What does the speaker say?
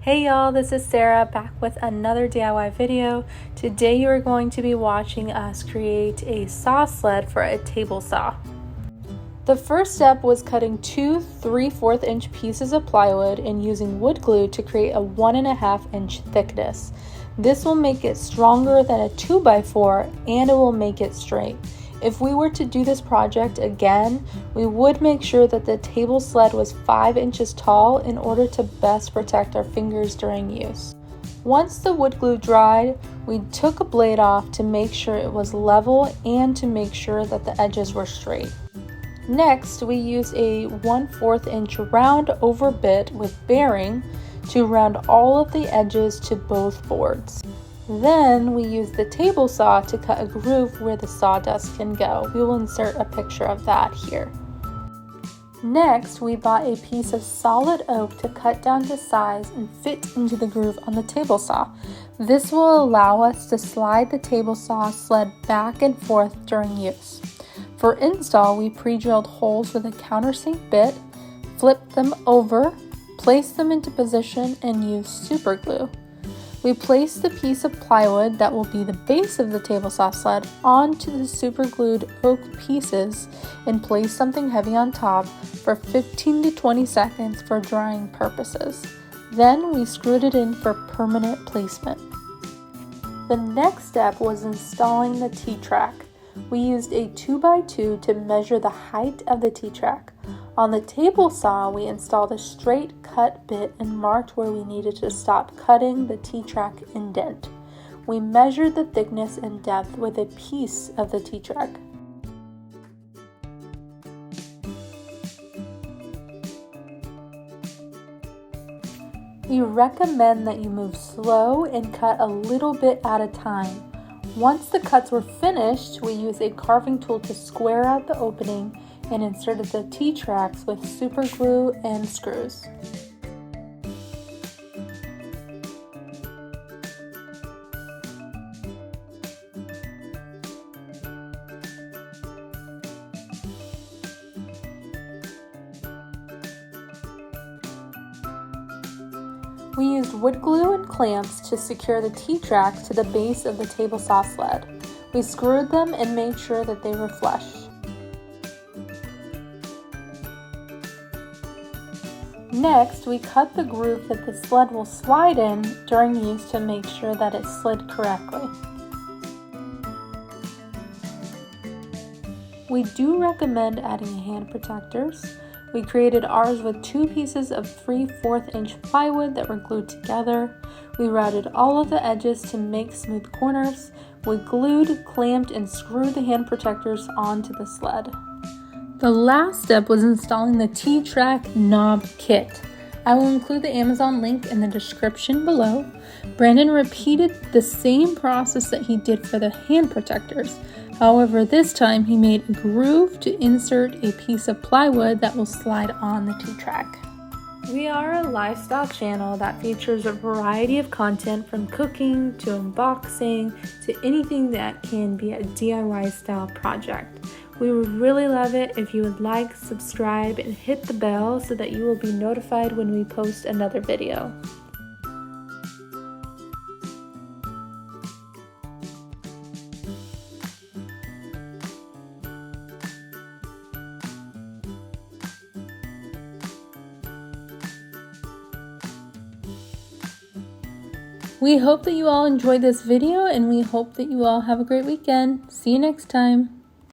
Hey y'all, this is Sarah back with another DIY video. Today you are going to be watching us create a saw sled for a table saw. The first step was cutting two 3/4 inch pieces of plywood and using wood glue to create a 1.5 inch thickness. This will make it stronger than a 2x4 and it will make it straight. If we were to do this project again, we would make sure that the table sled was 5 inches tall in order to best protect our fingers during use. Once the wood glue dried, we took a blade off to make sure it was level and to make sure that the edges were straight. Next, we used a 1/4 inch round over bit with bearing to round all of the edges to both boards. Then we use the table saw to cut a groove where the sawdust can go. We will insert a picture of that here. Next, we bought a piece of solid oak to cut down to size and fit into the groove on the table saw. This will allow us to slide the table saw sled back and forth during use. For install, we pre-drilled holes with a countersink bit, flipped them over, placed them into position, and used super glue. We placed the piece of plywood that will be the base of the table saw sled onto the super glued oak pieces and placed something heavy on top for 15 to 20 seconds for drying purposes. Then we screwed it in for permanent placement. The next step was installing the T-track. We used a 2x2 to measure the height of the T-track. On the table saw, we installed a straight cut bit and marked where we needed to stop cutting the T-track indent. We measured the thickness and depth with a piece of the T-track. We recommend that you move slow and cut a little bit at a time. Once the cuts were finished, we used a carving tool to square out the opening and inserted the T-tracks with super glue and screws. We used wood glue and clamps to secure the T-tracks to the base of the table saw sled. We screwed them and made sure that they were flush. Next, we cut the groove that the sled will slide in during use to make sure that it slid correctly. We do recommend adding hand protectors. We created ours with two pieces of 3/4 inch plywood that were glued together. We routed all of the edges to make smooth corners. We glued, clamped, and screwed the hand protectors onto the sled. The last step was installing the T-track knob kit. I will include the Amazon link in the description below. Brandon repeated the same process that he did for the hand protectors. However, this time he made a groove to insert a piece of plywood that will slide on the T-track. We are a lifestyle channel that features a variety of content from cooking to unboxing to anything that can be a DIY style project. We would really love it if you would like, subscribe, and hit the bell so that you will be notified when we post another video. We hope that you all enjoyed this video and we hope that you all have a great weekend. See you next time.